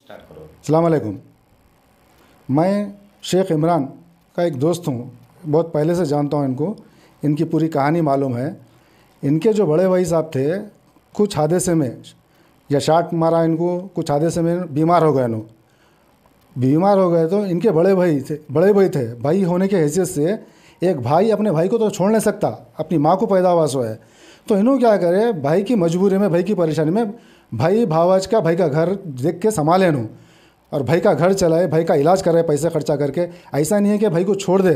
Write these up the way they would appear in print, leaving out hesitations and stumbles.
अस्सलाम वालेकुम। मैं शेख इमरान का एक दोस्त हूँ, बहुत पहले से जानता हूँ इनको। इनकी पूरी कहानी मालूम है। इनके जो बड़े भाई साहब थे, कुछ हादसे में या शाट मारा इनको, कुछ हादसे में बीमार हो गए। बीमार हो गए तो इनके बड़े भाई थे। भाई होने के हैसियत से एक भाई अपने भाई को तो छोड़ नहीं सकता, अपनी माँ को पैदावास है। तो इन्हों क्या करे, भाई की मजबूरी में, भाई की परेशानी में, भाई भावाज का भाई का घर देख के संभाले नू, और भाई का घर चलाए, भाई का इलाज करे पैसे खर्चा करके। ऐसा नहीं है कि भाई को छोड़ दे।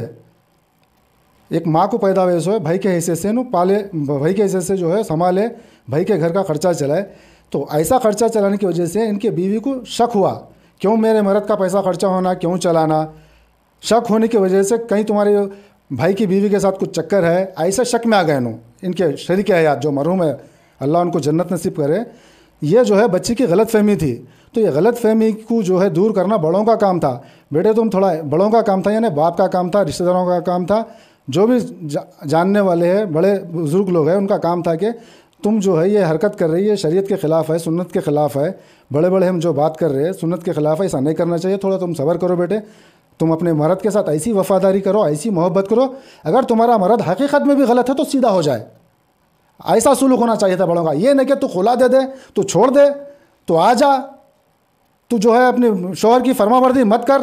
एक माँ को पैदावास हो, भाई के हिस्से से नू पाले, भाई के हिस्से से जो है संभाले, भाई के घर का खर्चा चलाए। तो ऐसा खर्चा चलाने की वजह से इनके बीवी को शक हुआ, क्यों मेरे मर्द का पैसा खर्चा होना, क्यों चलाना। शक होने की वजह से कहीं तुम्हारे भाई की बीवी के साथ कुछ चक्कर है, ऐसा शक में आ गए नू इनके शरीक हयात जो मरहूम है, अल्लाह उनको जन्नत नसीब करे। ये जो है बच्ची की गलत फहमी थी। तो ये गलत फहमी को जो है दूर करना बड़ों का काम था। बेटे तुम थोड़ा, बड़ों का काम था, यानी बाप का काम था, रिश्तेदारों का काम था, जो भी जानने वाले हैं, बड़े बुजुर्ग लोग हैं, उनका काम था कि तुम जो है ये हरकत कर रही है, शरीयत के ख़िलाफ़ है, सुन्नत के ख़िलाफ़ है। बड़े बड़े हम जो बात कर रहे हैं सुन्नत के ख़िलाफ़ है, ऐसा नहीं करना चाहिए। थोड़ा तुम सब्र करो बेटे, तुम अपने मर्द के साथ ऐसी वफ़ादारी करो, ऐसी मोहब्बत करो, अगर तुम्हारा मर्द हकीकत में भी गलत है तो सीधा हो जाए। ऐसा सुलूक होना चाहिए था बड़ों का। ये नहीं कि तू खुला दे दे, तू छोड़ दे, तू आ जा, तू जो है अपने शौहर की फरमाबरदी मत कर।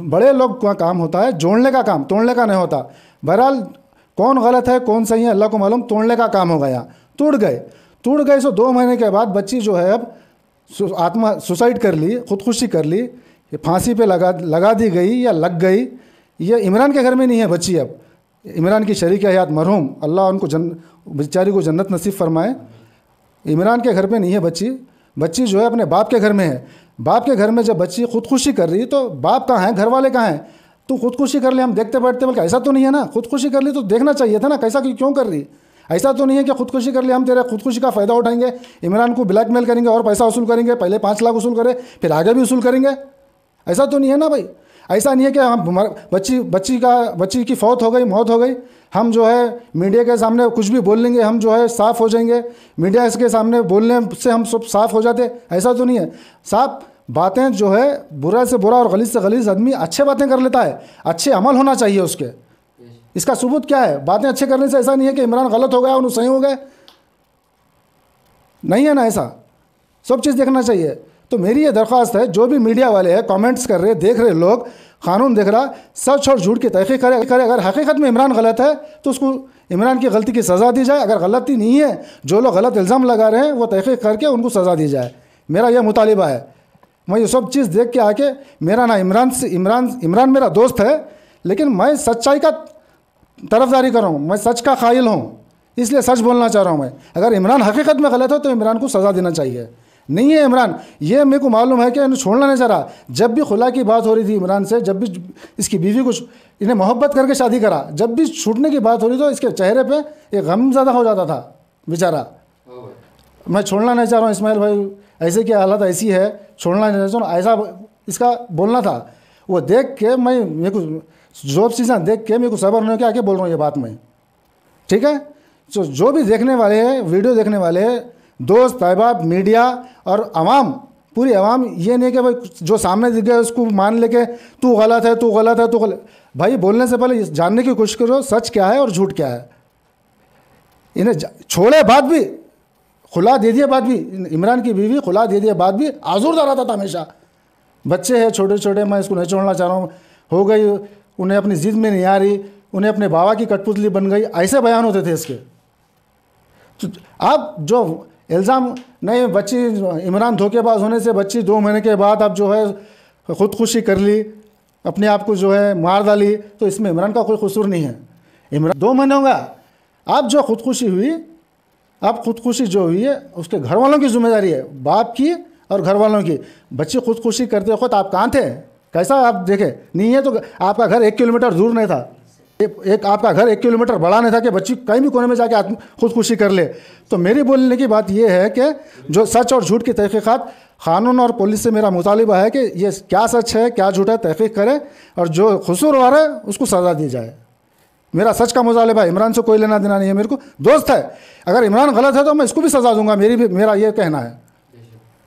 बड़े लोग का काम होता है जोड़ने का काम, तोड़ने का नहीं होता। बहरहाल कौन गलत है कौन सही है अल्लाह को मालूम। तोड़ने का काम हो गया, टूट गए। सो 2 महीने के बाद बच्ची जो है अब सुसाइड कर ली, ख़ुदकुशी कर ली, फांसी पे लगा दी गई या लग गई। ये इमरान के घर में नहीं है बच्ची। अब इमरान की शरीक हयात मरहूम, अल्लाह उनको बेचारी को जन्नत नसीब फरमाए। इमरान के घर में नहीं है बच्ची जो है अपने बाप के घर में है। बाप के घर में जब बच्ची ख़ुदकुशी कर रही तो बाप कहाँ है, घर वाले कहाँ हैं। तू ख़ुदकुशी कर ले, हम देखते बैठते, बल्कि ऐसा तो नहीं है ना। ख़ुदकुशी कर ली तो देखना चाहिए था ना, कैसा क्यों कर रही। ऐसा तो नहीं है कि ख़ुदकुशी कर ले, हम तेरे ख़ुदकुशी का फ़ायदा उठाएंगे, इमरान को ब्लैकमेल करेंगे और पैसा वसूल करेंगे, पहले 5 लाख वसूल करें फिर आगे भी वसूल करेंगे। ऐसा तो नहीं है ना भाई। ऐसा नहीं है कि हम बच्ची की मौत हो गई, हम जो है मीडिया के सामने कुछ भी बोल लेंगे, हम जो है साफ़ हो जाएंगे, मीडिया के सामने बोलने से हम सब साफ़ हो जाते। ऐसा तो नहीं है। साफ बातें जो है, बुरा से बुरा और गलीज़ से गलीज़ आदमी अच्छे बातें कर लेता है, अच्छे अमल होना चाहिए उसके। इसका सबूत क्या है? बातें अच्छे करने से ऐसा नहीं है कि इमरान गलत हो गया और सही हो गए, नहीं है ना। ऐसा सब चीज़ देखना चाहिए। तो मेरी ये दरख्वास्त है, जो भी मीडिया वाले हैं, कमेंट्स कर रहे, देख रहे लोग, कानून देख रहा, सच और झूठ की तहक़ीक़ करे। अगर हकीकत में इमरान गलत है तो उसको इमरान की गलती की सज़ा दी जाए। अगर गलती नहीं है, जो लोग गलत इल्ज़ाम लगा रहे हैं, वो तहक़ीक़ करके उनको सज़ा दी जाए। मेरा यह मुतालिबा है। मैं ये सब चीज़ देख के आके, मेरा ना इमरान मेरा दोस्त है, लेकिन मैं सच्चाई का तरफदारी कर रहा हूँ, मैं सच का क़ाइल हूँ, इसलिए सच बोलना चाह रहा हूँ मैं। अगर इमरान हकीकत में गलत हो तो इमरान को सज़ा देना चाहिए। नहीं है इमरान, ये मेरे को मालूम है कि इन्हें छोड़ना नहीं चाह रहा। जब भी खुला की बात हो रही थी इमरान से, जब भी इसकी बीवी को इन्हें मोहब्बत करके शादी करा, जब भी छूटने की बात हो रही तो इसके चेहरे पे एक गम ज़्यादा हो जाता था बेचारा। मैं छोड़ना नहीं चाह रहा हूँ इस्माइल भाई, ऐसे की हालत ऐसी है, छोड़ना नहीं चाह रहा हूँ, ऐसा इसका बोलना था। वो देख के मेरे को जॉब चीज़ें देख के मेरे को सब्र नहीं किया, आके बोल रहा हूँ ये बात मैं, ठीक है। तो जो भी देखने वाले हैं, वीडियो देखने वाले हैं, दोस्त अहबाब, मीडिया और आवाम, पूरी आवाम, ये नहीं कि भाई जो सामने दिख गया उसको मान लेके तू गलत है। भाई बोलने से पहले जानने की कोशिश करो सच क्या है और झूठ क्या है। इन्हें छोड़े बाद भी, खुला दे दिए बाद भी, इमरान की बीवी खुला दे दिए बाद भी आज़ुर्दा रहता था हमेशा। बच्चे हैं छोटे छोटे, मैं इसको नहीं छोड़ना चाह रहा हूँ, हो गई, उन्हें अपनी ज़िद में नहीं आ रही, उन्हें अपने बाबा की कठपुतली बन गई, ऐसे बयान होते थे इसके। तो आप जो इल्ज़ाम नहीं, बच्ची इमरान धोखेबाज होने से बच्ची 2 महीने के बाद अब जो है ख़ुदकुशी कर ली, अपने आप को जो है मार डाली, तो इसमें इमरान का कोई कसूर नहीं है। इमरान 2 महीने होगा, अब जो ख़ुदकुशी हुई, अब ख़ुदकुशी जो हुई है उसके घर वालों की जिम्मेदारी है, बाप की और घर वालों की। बच्ची ख़ुदकुशी करते वक्त आप कहाँ थे, कैसा आप देखे? नहीं है तो आपका घर 1 किलोमीटर दूर नहीं था, एक आपका घर 1 किलोमीटर बड़ा नहीं था कि बच्ची कहीं भी कोने में जाके ख़ुदकुशी कर ले। तो मेरी बोलने की बात यह है कि जो सच और झूठ की तहक़ीक़ात, कानून और पुलिस से मेरा मुतालिबा है कि ये क्या सच है क्या झूठ है तहक़ीक़ करे, और जो कसूरवार है उसको सज़ा दी जाए। मेरा सच का मुतालिबा है, इमरान से कोई लेना देना नहीं है, मेरे को दोस्त है। अगर इमरान गलत है तो मैं इसको भी सज़ा दूंगा, मेरा ये कहना है।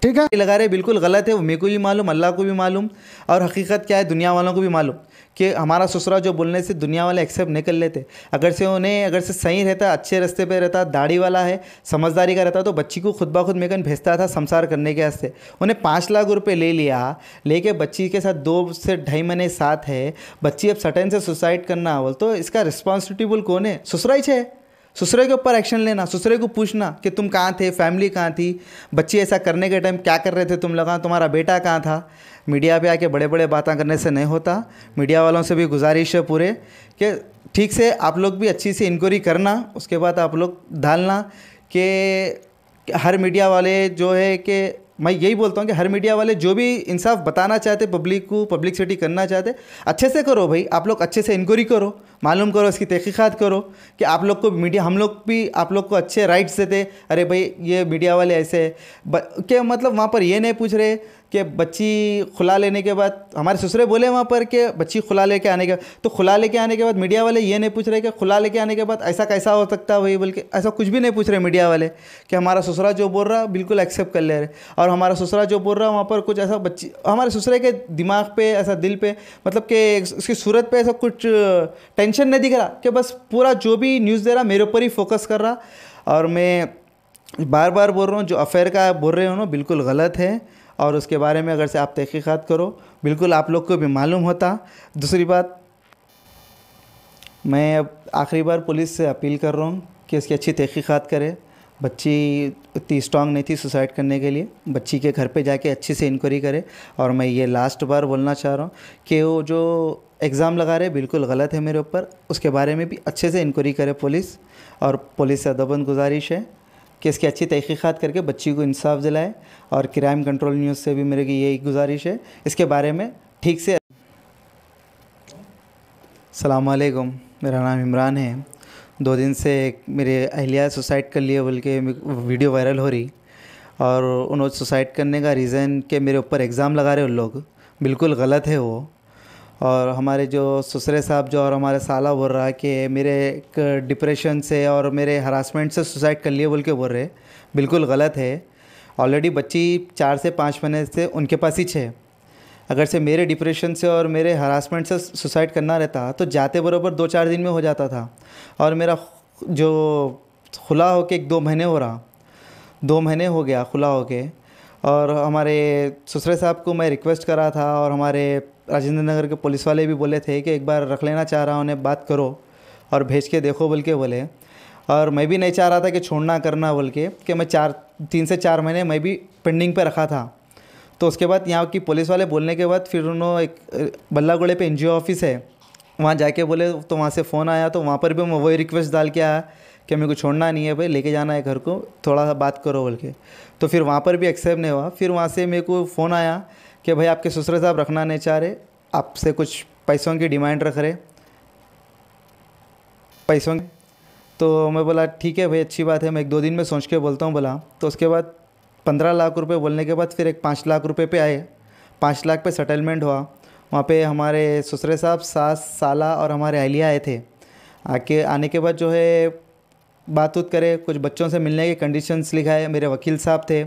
ठीक है। लगा रहे बिल्कुल गलत है, वो मेरे को भी मालूम, अल्लाह को भी मालूम, और हकीकत क्या है दुनिया वालों को भी मालूम कि हमारा ससुरा जो बोलने से दुनिया वाले एक्सेप्ट नहीं कर लेते। अगर से सही रहता, अच्छे रास्ते पे रहता, दाढ़ी वाला है, समझदारी का रहता, तो बच्ची को खुद ब खुद मेकन भेजता था संसार करने के वास्ते। उन्हें 5 लाख रुपए ले लिया, लेके बच्ची के साथ 2 से 2.5 महीने साथ है, बच्ची अब सटन से सुसाइड करना बोल तो इसका रिस्पॉन्सिबिलिटी कौन है? ससुरा ही है। ससुरे के ऊपर एक्शन लेना, ससुरे को पूछना कि तुम कहाँ थे, फैमिली कहाँ थी, बच्ची ऐसा करने के टाइम क्या कर रहे थे तुम लोग, तुम्हारा बेटा कहाँ था। मीडिया पे आके बड़े बड़े बातें करने से नहीं होता। मीडिया वालों से भी गुजारिश है पूरे कि ठीक से आप लोग भी अच्छी सी इंक्वायरी करना, उसके बाद आप लोग डालना कि हर मीडिया वाले जो है कि मैं यही बोलता हूँ कि हर मीडिया वाले जो भी इंसाफ बताना चाहते, पब्लिक को पब्लिसिटी करना चाहते, अच्छे से करो भाई। आप लोग अच्छे से इंक्वायरी करो, मालूम करो, इसकी तहकीकात करो कि आप लोग को मीडिया, हम लोग भी आप लोग को अच्छे राइट्स देते। अरे भाई ये मीडिया वाले ऐसे क्या मतलब वहाँ पर ये नहीं पूछ रहे कि बच्ची खुला लेने के बाद, हमारे ससुरे बोले वहाँ पर कि बच्ची खुला लेके आने के, तो खुला लेके आने के बाद मीडिया वाले ये नहीं पूछ रहे कि खुला लेके आने के बाद ऐसा कैसा हो सकता है वही, बल्कि ऐसा कुछ भी नहीं पूछ रहे मीडिया वाले कि हमारा ससुरा जो बोल रहा बिल्कुल एक्सेप्ट कर ले रहे। और हमारा ससुरा जो बोल रहा वहाँ पर कुछ ऐसा बच्ची, हमारे ससुरे के दिमाग पे ऐसा, दिल पे, मतलब कि उसकी सूरत पे ऐसा कुछ टेंशन नहीं दिख रहा कि बस पूरा जो भी न्यूज़ दे रहा मेरे ऊपर ही फोकस कर रहा। और मैं बार बार बोल रहा हूँ, जो अफेयर का बोल रहे हो ना बिल्कुल गलत है, और उसके बारे में अगर से आप तहकीकात करो बिल्कुल आप लोग को भी मालूम होता। दूसरी बात, मैं अब आखिरी बार पुलिस से अपील कर रहा हूँ कि इसकी अच्छी तहकीकात करे। बच्ची इतनी स्ट्रांग नहीं थी सुसाइड करने के लिए, बच्ची के घर पे जाके अच्छी से इंक्वायरी करे। और मैं ये लास्ट बार बोलना चाह रहा हूँ कि वो जो एग्ज़ाम लगा रहे बिल्कुल गलत है मेरे ऊपर, उसके बारे में भी अच्छे से इंक्वायरी करे पुलिस। और पुलिस से अदबन गुजारिश है कि इसकी अच्छी तहकीकात करके बच्ची को इंसाफ दिलाए। और क्राइम कंट्रोल न्यूज़ से भी मेरे की यही गुजारिश है, इसके बारे में ठीक से। अस्सलाम वालेकुम, मेरा नाम इमरान है। 2 दिन से मेरे अहलिया सुसाइड कर लिए बोल के वीडियो वायरल हो रही, और उन्होंने सुसाइड करने का रीज़न कि मेरे ऊपर एग्ज़ाम लगा रहे उन लोग, बिल्कुल गलत है वो। और हमारे जो ससुरे साहब जो और हमारे साला बोल रहा है कि मेरे एक डिप्रेशन से और मेरे हरासमेंट से सुसाइड कर लिए बोल के बोल रहे, बिल्कुल गलत है। ऑलरेडी बच्ची 4 से 5 महीने से उनके पास ही है। अगर से मेरे डिप्रेशन से और मेरे हरासमेंट से सुसाइड करना रहता तो जाते बराबर 2-4 दिन में हो जाता था। और मेरा जो खुला होके 1-2 महीने हो रहा, 2 महीने हो गया खुला होके। और हमारे ससुरे साहब को मैं रिक्वेस्ट करा था, और हमारे राजेंद्र नगर के पुलिस वाले भी बोले थे कि एक बार रख लेना चाह रहा हूँ, उन्हें बात करो और भेज के देखो बोल के बोले। और मैं भी नहीं चाह रहा था कि छोड़ना करना बोल के, कि मैं 3 से 4 महीने मैं भी पेंडिंग पे रखा था। तो उसके बाद यहाँ की पुलिस वाले बोलने के बाद फिर उन्होंने एक बल्लागुड़े पे NGO ऑफिस है, वहाँ जाके बोले, तो वहाँ से फ़ोन आया, तो वहाँ पर भी मैं वही रिक्वेस्ट डाल के आया कि मेरे को छोड़ना नहीं है भाई, लेके जाना है घर को, थोड़ा सा बात करो बोल के। तो फिर वहाँ पर भी एक्सेप्ट नहीं हुआ। फिर वहाँ से मेरे को फ़ोन आया कि भाई आपके ससुरे साहब रखना नहीं चाह रहे, आपसे कुछ पैसों की डिमांड रख रहे, पैसों। तो मैं बोला ठीक है भाई, अच्छी बात है, मैं 1-2 दिन में सोच के बोलता हूँ बोला। तो उसके बाद 15 लाख रुपए बोलने के बाद फिर एक 5 लाख रुपए पे आए। 5 लाख पे सेटलमेंट हुआ। वहाँ पे हमारे ससुरे साहब, सास, साला और हमारे अहलिया आए थे। आने के बाद जो है बात करे, कुछ बच्चों से मिलने के कंडीशंस लिखाए। मेरे वकील साहब थे,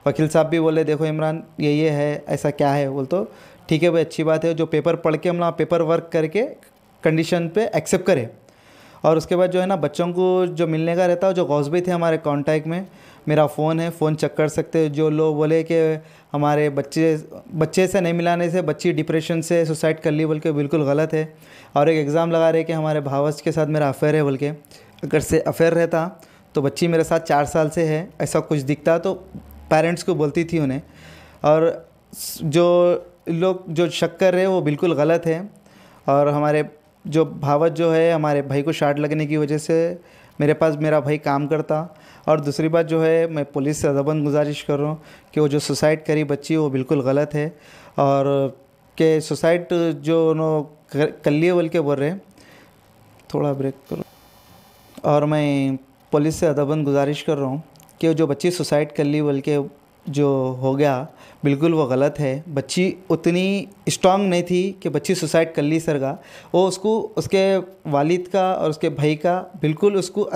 वकील साहब भी बोले देखो इमरान ये है, ऐसा क्या है बोल। तो ठीक है भाई, अच्छी बात है, जो पेपर पढ़ के हम लोग पेपर वर्क करके कंडीशन पे एक्सेप्ट करें। और उसके बाद जो है ना बच्चों को जो मिलने का रहता है, जो गौसबी थे हमारे कांटेक्ट में, मेरा फ़ोन है, फ़ोन चेक कर सकते हैं। जो लोग बोले कि हमारे बच्चे से नहीं मिलाने से बच्ची डिप्रेशन से सुसाइड कर ली बोल के, बिल्कुल गलत है। और एक एग्ज़ाम लगा रहे कि हमारे भावज के साथ मेरा अफेयर है बोल के। अगर से अफेयर रहता तो बच्ची मेरे साथ 4 साल से है, ऐसा कुछ दिखता तो पेरेंट्स को बोलती थी उन्हें। और जो लोग जो शक कर रहे हैं वो बिल्कुल गलत है। और हमारे जो भावज जो है, हमारे भाई को शार्ट लगने की वजह से मेरे पास मेरा भाई काम करता। और दूसरी बात जो है, मैं पुलिस से अदबन गुजारिश कर रहा हूँ कि वो जो सुसाइड करी बच्ची वो बिल्कुल गलत है। और कि सुसाइड जो उन्होंने कर लिए बोल के बोल रहे, थोड़ा ब्रेक करो। और मैं पुलिस से अदबन गुजारिश कर रहा हूँ कि जो बच्ची सुसाइड कर ली बोल के जो हो गया, बिल्कुल वो गलत है। बच्ची उतनी स्ट्रांग नहीं थी कि बच्ची सुसाइड कर ली सरगा। वो उसको उसके वालिद का और उसके भाई का बिल्कुल उसको